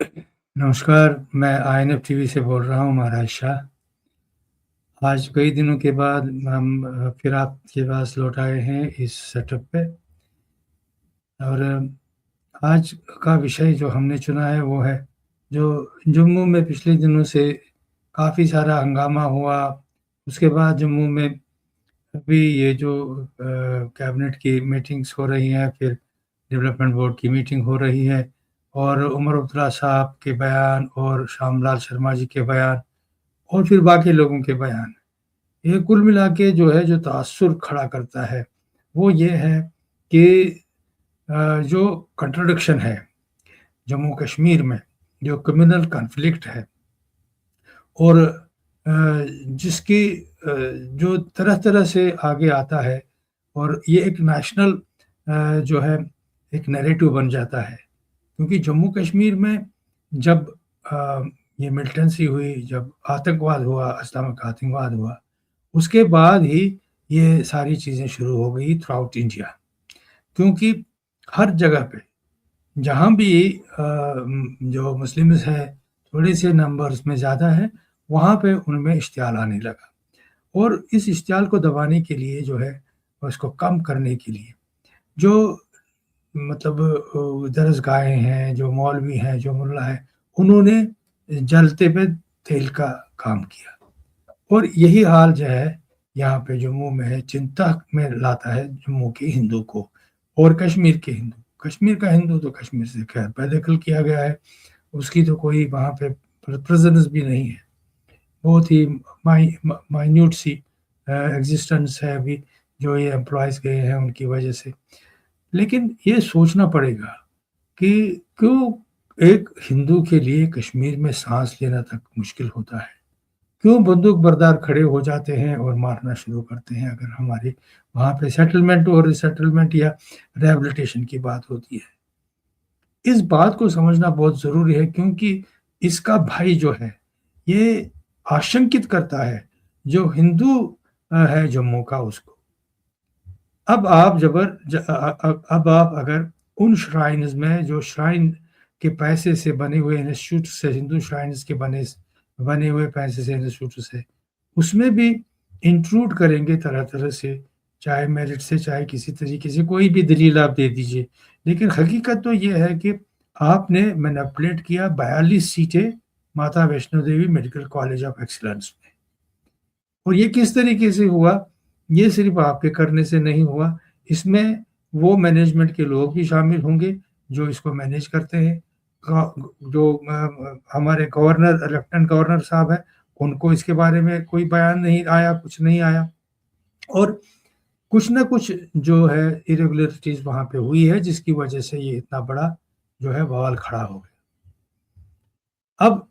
नमस्कार, मैं INF TV से बोल रहा हूँ महाराज शाह। आज कई दिनों के बाद हम फिर आपके पास लौट आए हैं इस सेटअप पे और आज का विषय जो हमने चुना है वो है जो जम्मू में पिछले दिनों से काफ़ी सारा हंगामा हुआ। उसके बाद जम्मू में अभी ये जो कैबिनेट की मीटिंग्स हो रही हैं, फिर डेवलपमेंट बोर्ड की मीटिंग हो रही है और उमर अब्दुल्ला साहब के बयान और श्यामलाल शर्मा जी के बयान और फिर बाकी लोगों के बयान, ये कुल मिला के जो है जो तासुर खड़ा करता है वो ये है कि जो कंट्राडिक्शन है जम्मू कश्मीर में, जो कम्युनल कॉन्फ्लिक्ट है और जिसकी जो तरह तरह से आगे आता है और ये एक नेशनल जो है एक नैरेटिव बन जाता है। क्योंकि जम्मू कश्मीर में जब ये मिलिटेंसी हुई, जब आतंकवाद हुआ, इस्लामिक आतंकवाद हुआ, उसके बाद ही ये सारी चीज़ें शुरू हो गई थ्रू आउट इंडिया। क्योंकि हर जगह पे जहाँ भी जो मुस्लिम्स हैं थोड़े से नंबर्स में ज़्यादा है, वहाँ पे उनमें इश्तियाल आने लगा और इस इश्तियाल को दबाने के लिए जो है उसको कम करने के लिए जो मतलब दरसगाहें हैं, जो मौलवी हैं, जो मुल्ला हैं, उन्होंने जलते पे तेल का काम किया और यही हाल जो है यहाँ पे जम्मू में है, चिंता में लाता है जम्मू के हिंदू को और कश्मीर के हिंदू। कश्मीर का हिंदू तो कश्मीर से खैर बेदखल किया गया है, उसकी तो कोई वहाँ पे प्रेजेंस भी नहीं है, बहुत ही माइन्यूट सी एग्जिस्टेंस है अभी जो ये एम्प्लॉयज़ गए हैं उनकी वजह से। लेकिन ये सोचना पड़ेगा कि क्यों एक हिंदू के लिए कश्मीर में सांस लेना तक मुश्किल होता है, क्यों बंदूक बरदार खड़े हो जाते हैं और मारना शुरू करते हैं अगर हमारे वहाँ पे सेटलमेंट और रिसेटलमेंट या रिहैबिलिटेशन की बात होती है। इस बात को समझना बहुत ज़रूरी है क्योंकि इसका भाई जो है ये आशंकित करता है जो हिंदू है जम्मू का उसको। अब आप अब आप अगर उन श्राइन्स में जो श्राइन के पैसे से बने हुए इंस्टीट्यूट से, हिंदू श्राइन्स के बने हुए पैसे से इंस्टीट्यूट से, उसमें भी इंक्लूड करेंगे तरह-तरह से, चाहे मेरिट से, चाहे किसी तरीके से, कोई भी दलील आप दे दीजिए। लेकिन हकीकत तो ये है कि आपने मैनिपुलेट किया 42 सीटें माता Vaishno Devi medical college of excellence में। और ये किस तरीके से हुआ, ये सिर्फ़ आपके करने से नहीं हुआ, इसमें वो मैनेजमेंट के लोग भी शामिल होंगे जो इसको मैनेज करते हैं। जो हमारे गवर्नर लेफ्टिनेंट गवर्नर साहब हैं, उनको इसके बारे में कोई बयान नहीं आया, कुछ नहीं आया और कुछ न कुछ जो है इरेगुलरिटीज़ वहाँ पे हुई है जिसकी वजह से ये इतना बड़ा जो है बवाल खड़ा हो गया। अब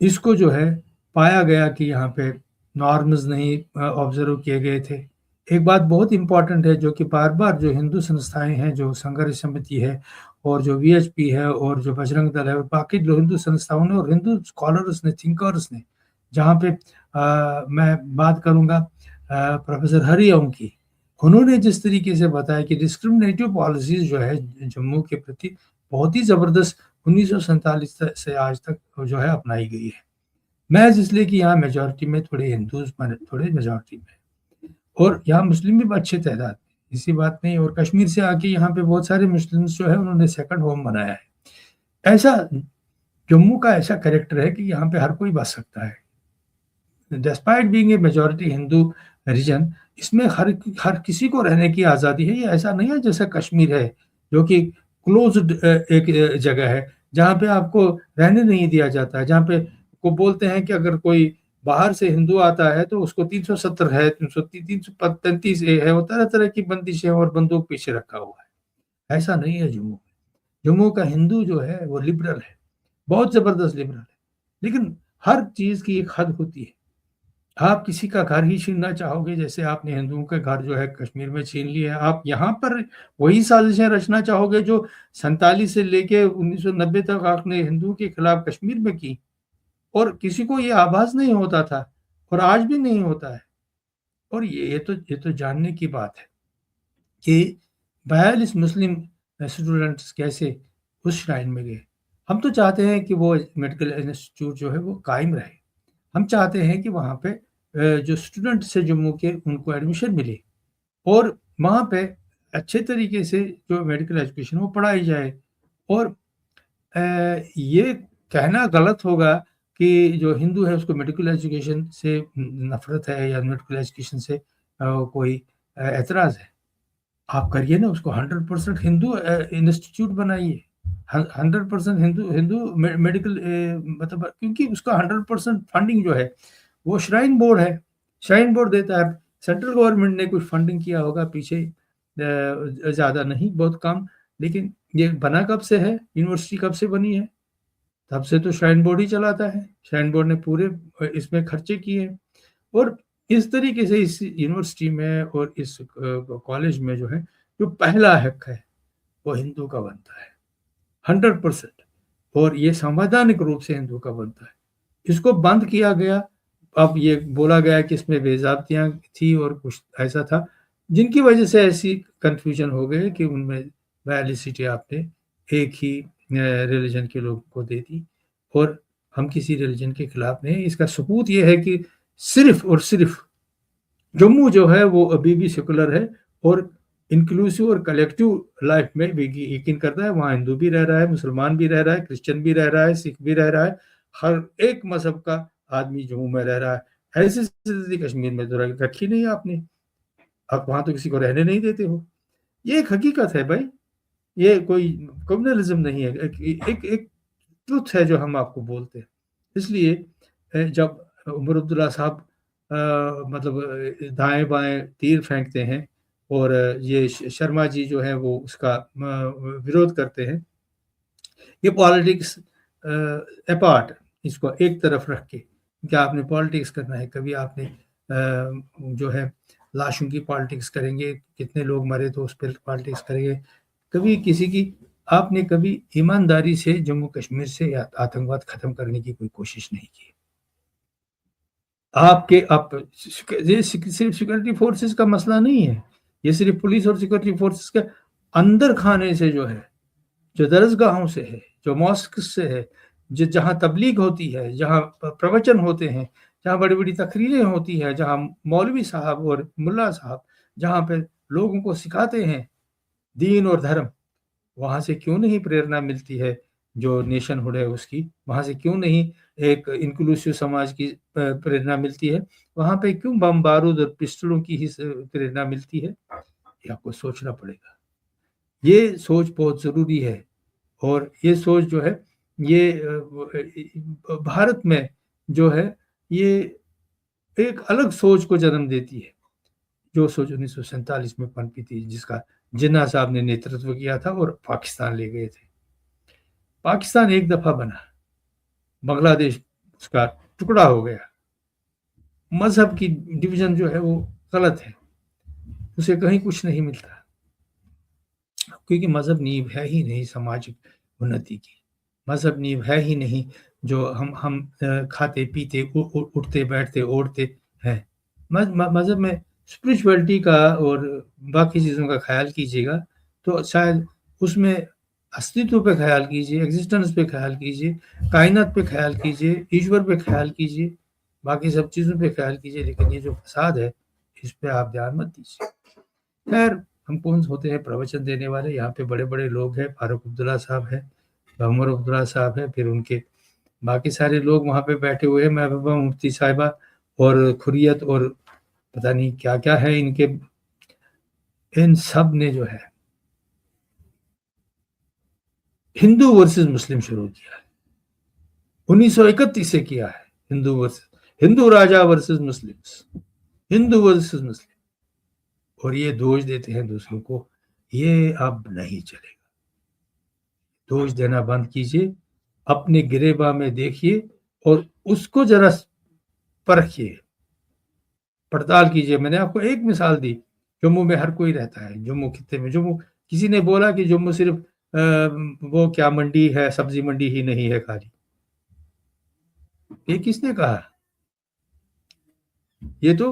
इसको जो है पाया गया कि यहाँ पे नॉर्म्स नहीं ऑब्ज़र्व किए गए थे। एक बात बहुत इम्पोर्टेंट है जो कि बार-बार जो हिंदू संस्थाएँ हैं, जो संघर्ष समिति है और जो वीएचपी है और जो बजरंग दल है और बाकी जो हिंदू संस्थाओं ने और हिंदू स्कॉलर्स ने, थिंकर्स ने, जहाँ पे मैं बात करूँगा प्रोफ़ेसर हरिओम की, उन्होंने जिस तरीके से बताया कि डिस्क्रिमिनेटिव पॉलिसीज़ जो है जम्मू के प्रति बहुत ही ज़बरदस्त 1947 से आज तक जो है अपनाई गई है। महज़ इसलिए कि यहाँ मेजॉरिटी में थोड़े हिंदूज़ थोड़े मेजॉरिटी में और यहाँ मुस्लिम भी अच्छे तादाद में, ऐसी बात नहीं। और कश्मीर से आके यहाँ पे बहुत सारे मुस्लिम्स जो है उन्होंने सेकंड होम बनाया है। ऐसा जम्मू का ऐसा कैरेक्टर है कि यहाँ पे हर कोई बस सकता है। Despite being a majority Hindu region, इसमें हर किसी को रहने की आज़ादी है। ये ऐसा नहीं है जैसे कश्मीर है, जो कि क्लोज़्ड एक जगह है, जहाँ पे आपको रहने नहीं दिया जाता है, जहाँ पे को बोलते हैं कि अगर कोई बाहर से हिंदू आता है तो उसको 370 है, 335 ए है, वो तरह-तरह की बंदिशें और बंदूक पीछे रखा हुआ है। ऐसा नहीं है जम्मू में। जम्मू का हिंदू जो है वो लिबरल है, बहुत ज़बरदस्त लिबरल है। लेकिन हर चीज़ की एक हद होती है। आप किसी का घर ही छीनना चाहोगे, जैसे आपने हिंदुओं के घर जो है कश्मीर में छीन लिए हैं, आप यहाँ पर वही साजिशें रचना चाहोगे जो 47 से लेके 1990 तक आपने हिंदुओं के खिलाफ कश्मीर में की और किसी को ये आभास नहीं होता था और आज भी नहीं होता है। और ये तो जानने की बात है कि 42 मुस्लिम स्टूडेंट्स कैसे उस श्राइन में गए। ہم تو چاہتے ہیں کہ وہ میڈیکل انسٹیٹیوٹ جو ہے وہ قائم رہے. ہم چاہتے ہیں کہ وہاں پہ جو اسٹوڈنٹس ہیں جموں کے ان کو ایڈمیشن ملے اور وہاں پہ اچھے طریقے سے جو میڈیکل ایجوکیشن وہ پڑھائی جائے. اور یہ کہنا غلط ہوگا کہ جو ہندو ہے اس کو میڈیکل ایجوکیشن سے نفرت ہے یا میڈیکل ایجوکیشن سے کوئی اعتراض ہے. آپ کریے نا اس کو 100% ہندو انسٹیٹیوٹ بنائیے, 100% ہندو میڈیکل, مطلب کیونکہ اس کا 100% فنڈنگ جو ہے وہ شرائن بورڈ ہے, شرائن بورڈ دیتا ہے. سینٹرل گورنمنٹ نے کچھ فنڈنگ کیا ہوگا پیچھے, زیادہ نہیں, بہت کم. لیکن یہ بنا کب سے ہے, یونیورسٹی کب سے بنی ہے, تب سے تو شرائن بورڈ ہی چلاتا ہے. شرائن بورڈ نے پورے اس میں خرچے کیے. اور اس طریقے سے اس یونیورسٹی میں اور اس کالج میں جو ہے جو پہلا حق ہے وہ ہندو کا بنتا ہے 100%. اور یہ سنویدھانک روپ سے ہندو کا بنتا ہے. اس کو بند کیا گیا. اب یہ بولا گیا کہ اس میں بے ضابطیاں تھی اور کچھ ایسا تھا جن کی وجہ سے ایسی کنفیوژن ہو گئی کہ ان میں 42 سیٹیں آپ نے ایک ہی ریلیجن کے لوگوں کو دے دی. اور ہم کسی ریلیجن کے خلاف نہیں. اس کا ثبوت یہ ہے کہ صرف اور صرف جموں جو ہے وہ ابھی بھی سیکولر ہے اور انکلوسیو اور کلیکٹیو لائف میں بھی یقین کرتا ہے. وہاں ہندو بھی رہ رہا ہے, مسلمان بھی رہ رہا ہے, کرسچن بھی رہ رہا ہے, سکھ بھی رہ رہا ہے. ہر ایک مذہب کا آدمی جموں میں رہ رہا ہے. ایسی استھتی کشمیر میں تو رکھی نہیں آپ نے. آپ وہاں تو کسی کو رہنے نہیں دیتے ہو. یہ ایک حقیقت ہے بھائی, یہ کوئی کمیونلزم نہیں ہے, ایک ٹروتھ ہے جو ہم آپ کو بولتے ہیں. اس لیے جب عمر عبداللہ صاحب مطلب دائیں بائیں تیر پھینکتے ہیں اور یہ شرما جی جو ہے وہ اس کا وروଧ کرتے ہیں, یہ پالیٹکس اپارٹ, اس کو ایک طرف رکھ کے کیا آپ نے پالیٹکس کرنا ہے. کبھی آپ نے جو ہے لاشوں کی پالیٹکس کریں گے, کتنے لوگ مرے تو اس پہ پالیٹکس کریں گے. کبھی کسی کی آپ نے کبھی ایمانداری سے جموں کشمیر سے آتنکواد ختم کرنے کی کوئی کوشش نہیں کی. آپ کے یہ صرف سیکورٹی فورسز کا مسئلہ نہیں ہے, یہ صرف پولیس اور سیکورٹی فورسز کے اندر کھانے سے جو ہے, جو درسگاہوں سے ہے, جو ماسکس سے ہے, جہاں تبلیغ ہوتی ہے, جہاں پروچن ہوتے ہیں, جہاں بڑی بڑی تقریریں ہوتی ہیں, جہاں مولوی صاحب اور ملا صاحب جہاں پہ لوگوں کو سکھاتے ہیں دین اور دھرم, وہاں سے کیوں نہیں پریرنا ملتی ہے جو نیشن ہوڈ ہے اس کی. وہاں سے کیوں نہیں ایک انکلوسیو سماج کی پریرنا ملتی ہے. وہاں پہ کیوں بم بارود اور پسٹلوں کی ہی پریرنا ملتی ہے. یہ آپ کو سوچنا پڑے گا. یہ سوچ بہت ضروری ہے. اور یہ سوچ جو ہے یہ بھارت میں جو ہے یہ ایک الگ سوچ کو جنم دیتی ہے, جو سوچ 1947 میں پنپی تھی, جس کا جناح صاحب نے نیترتو کیا تھا اور پاکستان لے گئے تھے. پاکستان ایک دفعہ بنا, بنگلہ دیش اس کا ٹکڑا ہو گیا. مذہب کی ڈویژن جو ہے وہ غلط ہے, اسے کہیں کچھ نہیں ملتا, کیونکہ مذہب نیو ہے ہی نہیں سماجک انتی کی. مذہب نیو ہے ہی نہیں جو ہم کھاتے پیتے اٹھتے بیٹھتے اوڑھتے ہیں. مذہب میں اسپرچویلٹی کا اور باقی چیزوں کا خیال کیجیے گا تو شاید اس میں استتو پہ خیال کیجیے, ایگزسٹنس پہ خیال کیجیے, کائنات پہ خیال کیجیے, ایشور پہ خیال کیجیے, باقی سب چیزوں پہ خیال کیجیے, لیکن یہ جو فساد ہے اس پہ آپ دھیان مت دیجیے. خیر, ہم کون ہوتے ہیں پروچن دینے والے؟ یہاں پہ بڑے بڑے لوگ ہیں, فاروق عبداللہ صاحب ہیں, عمر عبداللہ صاحب ہیں, پھر ان کے باقی سارے لوگ وہاں پہ بیٹھے ہوئے ہیں, محبوبہ مفتی صاحبہ اور خریت اور پتہ نہیں کیا کیا ہے ان کے. ان سب نے جو ہے ہندو ورسز مسلم شروع کیا ہے, 1931 سے کیا ہے. ہندو راجا ورسز مسلم, ہندو ورسز مسلم, اور یہ دوش دیتے ہیں دوسروں کو. یہ اب نہیں چلے گا. دوش دینا بند کیجیے, اپنے گریباں میں دیکھیے اور اس کو ذرا پرکھیے, پڑتال کیجیے. میں نے آپ کو ایک مثال دی, جموں میں ہر کوئی رہتا ہے, جموں خطے میں. جموں کسی نے بولا کہ جموں صرف وہ کیا منڈی ہے, سبزی منڈی ہی نہیں ہے خالی. یہ کس نے کہا؟ یہ تو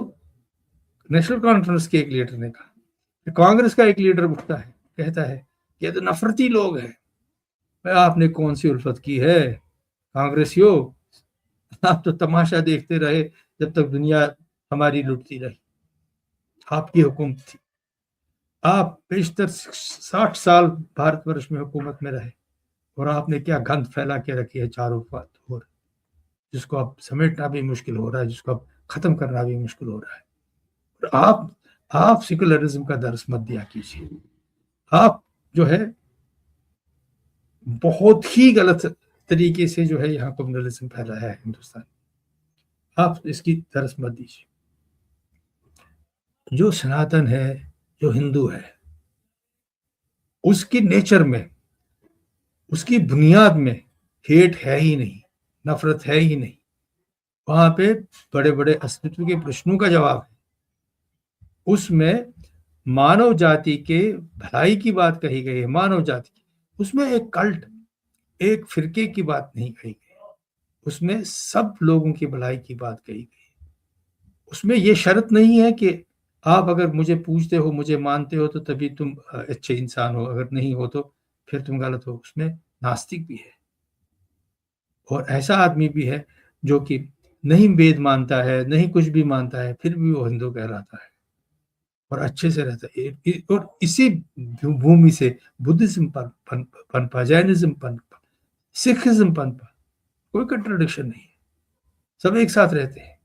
نیشنل کانفرنس کے ایک لیڈر نے کہا. کانگریس کا ایک لیڈر اٹھتا ہے, کہتا ہے یہ تو نفرتی لوگ ہیں. आपने कौन सी उल्फत की है कांग्रेसियों, आप तो तमाशा देखते रहे जब तक दुनिया हमारी लुटती रही। आपकी हुकूमत थी, आप बेशतर 60 साल भारतवर्ष में हुकूमत में रहे, और आपने क्या गंद फैला के रखी है चारों ओर, जिसको अब समेटना भी मुश्किल हो रहा है, जिसको अब खत्म करना भी मुश्किल हो रहा है। और आप सेकुलरिज्म का दर्स मत दिया कीजिए। आप जो है बहुत ही गलत तरीके से जो है यहाँ कम्युनलिज्म फैलाया है हिंदुस्तान, आप इसकी दर्स मत दीजिए। जो सनातन है, जो हिंदू है, उसकी नेचर में, उसकी बुनियाद में हेट है ही नहीं, नफरत है ही नहीं। वहां पे बड़े बड़े अस्तित्व के प्रश्नों का जवाब है। उसमें मानव जाति के भलाई की बात कही गई है, मानव जाति की। उसमें एक कल्ट, एक फिरके की बात नहीं कही गई, उसमें सब लोगों की भलाई की बात कही गई। उसमें ये शर्त नहीं है कि आप अगर मुझे पूछते हो, मुझे मानते हो, तो तभी तुम अच्छे इंसान हो, अगर नहीं हो तो फिर तुम गलत हो। उसमें नास्तिक भी है, और ऐसा आदमी भी है जो कि नहीं वेद मानता है, नहीं कुछ भी मानता है, फिर भी वो हिंदू कहलाता है और अच्छे से रहता है। और इसी भूमि से बुद्धिज्म पनपा, जैनिज्म पनपा, सिखिज्म पनपा। कोई कंट्राडिक्शन नहीं है, सब एक साथ रहते हैं।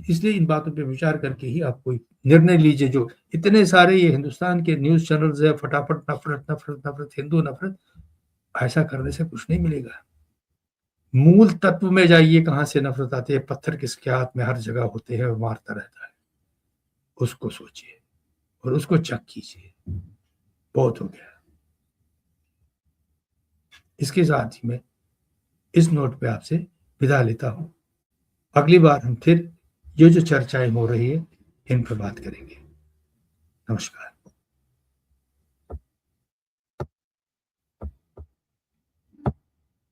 इसलिए इन बातों पे विचार करके ही आप कोई निर्णय लीजिए। जो इतने सारे ये हिंदुस्तान के न्यूज चैनल्स है, फटाफट नफरत नफरत नफरत, हिंदू नफरत, ऐसा करने से कुछ नहीं मिलेगा। मूल तत्व में जाइए, कहां से नफरत आती है। पत्थर किसके हाथ में हर जगह होते हैं और मारता रहता है, उसको सोचिए और उसको चेक कीजिए। बहुत हो गया। इसके साथ ही मैं इस नोट पे आपसे विदा लेता हूं। अगली बार हम फिर ये जो चर्चाएं हो रही है इन पर बात करेंगे। नमस्कार।